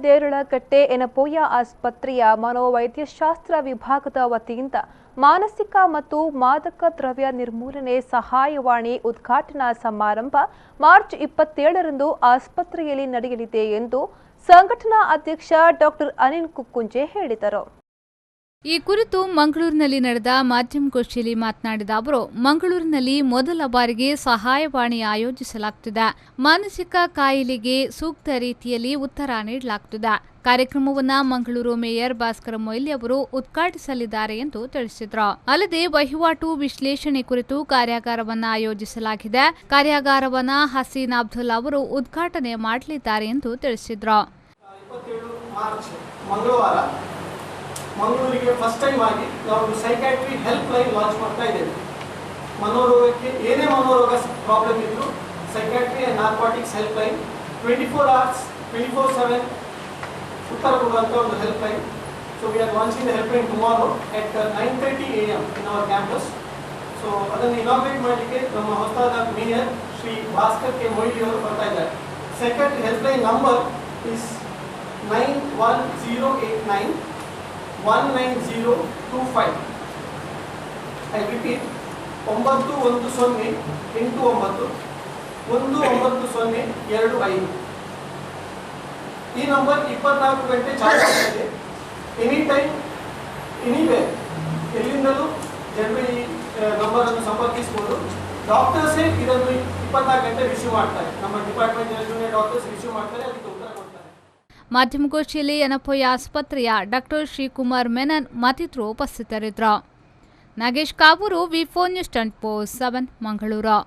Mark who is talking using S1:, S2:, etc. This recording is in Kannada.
S1: ದೇರಳಕಟ್ಟೆ ಯೆನೆಪೋಯ ಆಸ್ಪತ್ರೆಯ ಮನೋವೈದ್ಯಶಾಸ್ತ್ರ ವಿಭಾಗದ ವತಿಯಿಂದ ಮಾನಸಿಕ ಮತ್ತು ಮಾದಕ ದ್ರವ್ಯ ನಿರ್ಮೂಲನೆ ಸಹಾಯವಾಣಿ ಉದ್ಘಾಟನಾ ಸಮಾರಂಭ ಮಾರ್ಚ್ 27ರಂದು ಆಸ್ಪತ್ರೆಯಲ್ಲಿ ನಡೆಯಲಿದೆ ಎಂದು ಸಂಘಟನಾ ಅಧ್ಯಕ್ಷ ಡಾಕ್ಟರ್ ಅನಿಲ್ ಕುಕ್ಕುಂಜೆ ಹೇಳಿದರು.
S2: ಈ ಕುರಿತು ಮಂಗಳೂರಿನಲ್ಲಿ ನಡೆದ ಮಾಧ್ಯಮಗೋಷ್ಠಿಯಲ್ಲಿ ಮಾತನಾಡಿದ ಅವರು, ಮಂಗಳೂರಿನಲ್ಲಿ ಮೊದಲ ಬಾರಿಗೆ ಸಹಾಯವಾಣಿ ಆಯೋಜಿಸಲಾಗುತ್ತಿದೆ. ಮಾನಸಿಕ ಕಾಯಿಲೆಗೆ ಸೂಕ್ತ ರೀತಿಯಲ್ಲಿ ಉತ್ತರ ನೀಡಲಾಗುತ್ತಿದೆ. ಕಾರ್ಯಕ್ರಮವನ್ನು ಮಂಗಳೂರು ಮೇಯರ್ ಭಾಸ್ಕರ ಮೊಯ್ಲಿ ಅವರು ಉದ್ಘಾಟಿಸಲಿದ್ದಾರೆ ಎಂದು ತಿಳಿಸಿದರು. ಅಲ್ಲದೆ ವಹಿವಾಟು ವಿಶ್ಲೇಷಣೆ ಕುರಿತು ಕಾರ್ಯಾಗಾರವನ್ನು ಆಯೋಜಿಸಲಾಗಿದೆ. ಕಾರ್ಯಾಗಾರವನ್ನು ಹಸೀನ್ ಅಬ್ದುಲ್ಲಾ ಅವರು ಉದ್ಘಾಟನೆ ಮಾಡಲಿದ್ದಾರೆ ಎಂದು ತಿಳಿಸಿದರು.
S3: ಮಂಗಳೂರಿಗೆ ಫಸ್ಟ್ ಟೈಮ್ ಆಗಿ ನಾವು ಸೈಕ್ಯಾಟ್ರಿ ಹೆಲ್ಪ್ ಲೈನ್ ಲಾಂಚ್ ಮಾಡ್ತಾ ಇದ್ದೇವೆ. ಮನೋರೋಗಕ್ಕೆ ಏನೇ ಮನೋರೋಗ ಪ್ರಾಬ್ಲಮ್ ಇದ್ದರೂ psychiatry and narcotics help line 24 hours 24/7 ಉತ್ತರ ಕೊಡುವಂಥ ಒಂದು help line. So we are launching the help line tomorrow at 9:30 AM in our campus. So ಅದನ್ನು ಇನಾಗ್ರೇಟ್ ಮಾಡಲಿಕ್ಕೆ ನಮ್ಮ ಹೊಸದಾದ ಮೇಯರ್ ಶ್ರೀ ಭಾಸ್ಕರ್ ಕೆ ಮೊಯ್ಲಿ ಅವರು ಬರ್ತಾ ಇದ್ದಾರೆ. Psychiatry help line number is 91089 19025. I repeat 9108919025. ಈ ನಂಬರ್ 24 ಗಂಟೆ ಚಾರ್ಜ್ ಆಗಿದೆ. ಎನಿ ಟೈಮ್ ಎನಿವೇರ್ ಎಲ್ಲಿಂದಲೂ ಜನರು ಈ ನಂಬರ್ ಅನ್ನು ಸಂಪರ್ಕಿಸಬಹುದು. ಡಾಕ್ಟರ್ಸೇ ಇದನ್ನು 24 ಗಂಟೆ ರಿಸೀವ್ ಮಾಡ್ತಾರೆ. ನಮ್ಮ ಡಿಪಾರ್ಟ್ಮೆಂಟ್ ಜೂನಿಯರ್ ಡಾಕ್ಟರ್ಸ್ ರಿಸೀವ್ ಮಾಡ್ತಾರೆ, ಅದಕ್ಕೆ ಉತ್ತರ ಕೊಡ್ತಾರೆ.
S2: ಮಾಧ್ಯಮಗೋಷ್ಠಿಯಲ್ಲಿ ಯೆನೆಪೋಯ ಆಸ್ಪತ್ರೆಯ ಡಾಕ್ಟರ್ ಶ್ರೀಕುಮಾರ್ ಮೆನನ್ ಮತ್ತಿತರರು ಉಪಸ್ಥಿತರಿದ್ದರು. ನಾಗೇಶ್ ಕಾವೂರು, ವಿ4 ನ್ಯೂಸ್ 24/7 ಮಂಗಳೂರು.